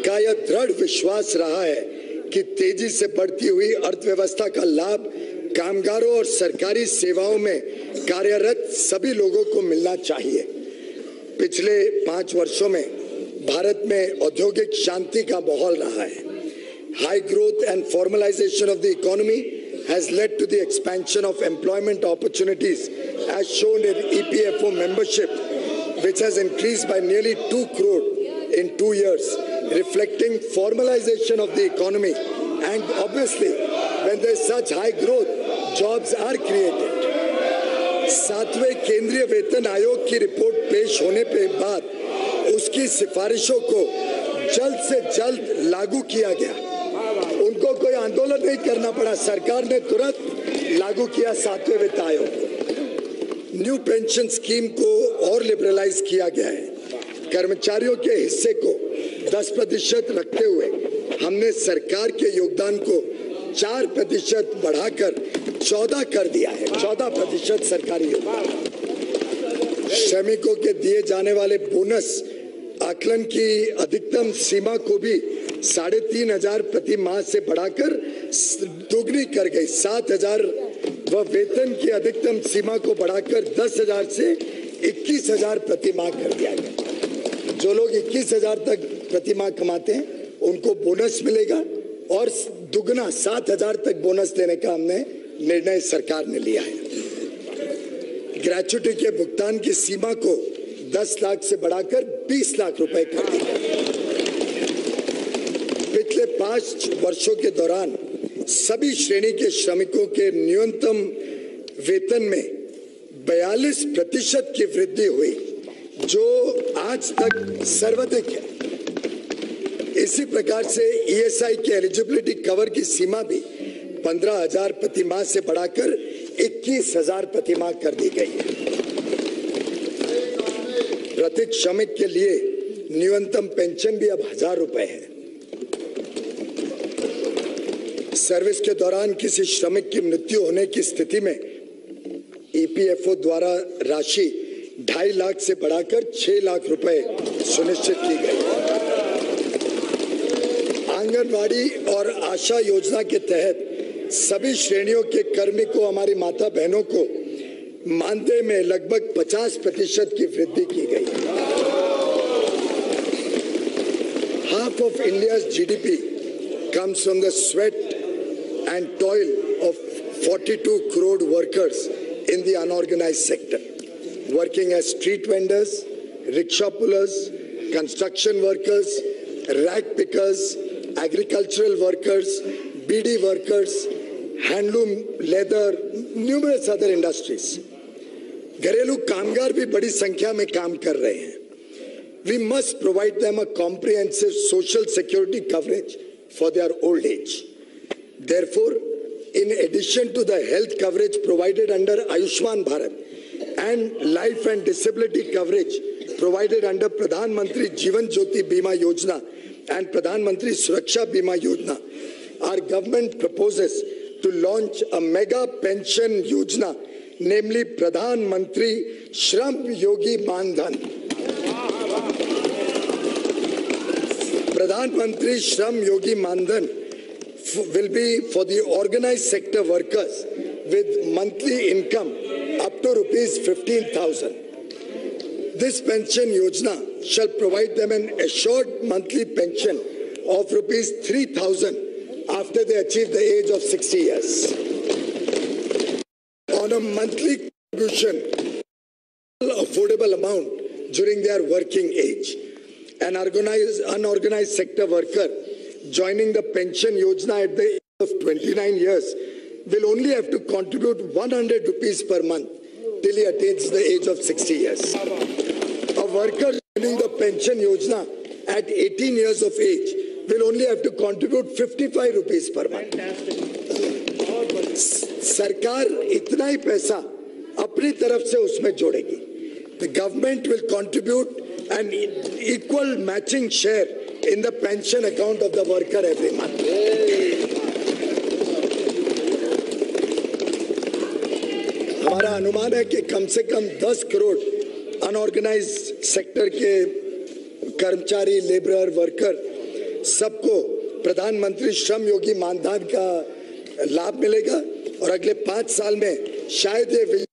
का यह दृढ़ विश्वास रहा है कि तेजी से बढ़ती हुई अर्थव्यवस्था का लाभ कामगारों और सरकारी सेवाओं में कार्यरत सभी लोगों को मिलना चाहिए। पिछले 5 वर्षों में भारत में औद्योगिक शांति का माहौल रहा है। High growth and formalization of the economy has led to the expansion of employment opportunities as shown in EPFO membership, which has increased by nearly 2 crore in 2 years, reflecting formalization of the economy. And obviously, when there is such high growth, jobs are created. 7वें केंद्रीय वेतन आयोग की report पेश होने के बाद उसकी सिफारिशों को जल्द से जल्द लागू किया गया। उनको कोई आंदोलन नहीं करना पड़ा, सरकार ने तुरंत लागू किया 7वें वित्त आयोग को। न्यू पेंशन स्कीम को और लिबरलाइज किया गया है। कर्मचारियों के हिस्से को 10% रखते हुए हमने सरकार के योगदान को 4% बढ़ाकर 14 कर दिया है। 14% सरकारी योगदान। श्रमिकों के दिए जाने वाले बोनस आकलन की अधिकतम सीमा को भी 3,500 प्रति माह से बढ़ाकर दोगुनी कर गई। 7,000 व वेतन की अधिकतम सीमा को बढ़ाकर 10,000 से 21,000 प्रति माह कर दिया गया। जो लोग 21,000 तक प्रति माह कमाते हैं उनको बोनस मिलेगा और दुगना 7,000 तक बोनस देने का हमने निर्णय सरकार ने लिया है। ग्रेच्युटी के भुगतान की सीमा को 10 लाख से बढ़ाकर 20 लाख रुपए कर दी गई। पिछले 5 वर्षों के दौरान सभी श्रेणी के श्रमिकों के न्यूनतम वेतन में 42% की वृद्धि हुई, जो आज तक सर्वाधिक है। इसी प्रकार से ESI के एलिजिबिलिटी कवर की सीमा भी 15,000 प्रति माह से बढ़ाकर 21,000 प्रति माह कर दी गई है। प्रत्येक श्रमिक के लिए न्यूनतम पेंशन भी अब 1,000 रुपए है। सर्विस के दौरान किसी श्रमिक की मृत्यु होने की स्थिति में EPFO द्वारा राशि 2.5 लाख से बढ़ाकर 6 लाख रुपए सुनिश्चित की गई। आंगनवाड़ी और आशा योजना के तहत सभी श्रेणियों के कार्मिकों, हमारी माता बहनों को मानदेय में लगभग 50% की वृद्धि की गई। Half of India's GDP comes from the sweat and toil of 42 crore workers in the unorganized sector, working as street vendors, rickshaw pullers, construction workers, rag pickers, agricultural workers, BD workers, handloom, leather, numerous other industries. घरेलू कामगार भी बड़ी संख्या में काम कर रहे हैं। We must provide them a comprehensive social security coverage for their old age. Therefore, in addition to the health coverage provided under Ayushman Bharat and life and disability coverage provided under Pradhan Mantri Jeevan Jyoti Bima Yojana and Pradhan Mantri Suraksha Bima Yojana, our government proposes to launch a mega pension yojana, namely Pradhan Mantri Shram Yogi Mandhan. Pradhan Mantri Shram Yogi Mandhan will be for the organized sector workers with monthly income up to rupees 15,000. This pension yojana shall provide them an assured monthly pension of rupees 3,000 after they achieve the age of 60 years. On a monthly contribution, affordable amount during their working age. An unorganized sector worker joining the pension yojana at the age of 29 years will only have to contribute 100 rupees per month till he attains the age of 60 years. A worker joining the pension yojana at 18 years of age will only have to contribute 55 rupees per month. सरकार इतना ही पैसा अपनी तरफ से उसमें जोड़ेगी. The government will contribute an equal matching share in the pension account of the worker every month. हमारा अनुमान है कि कम से कम 10 करोड़ अनऑर्गेनाइज्ड सेक्टर के कर्मचारी, लेबरर, वर्कर सबको प्रधानमंत्री श्रम योगी मानधन का लाभ मिलेगा और अगले 5 साल में शायद ये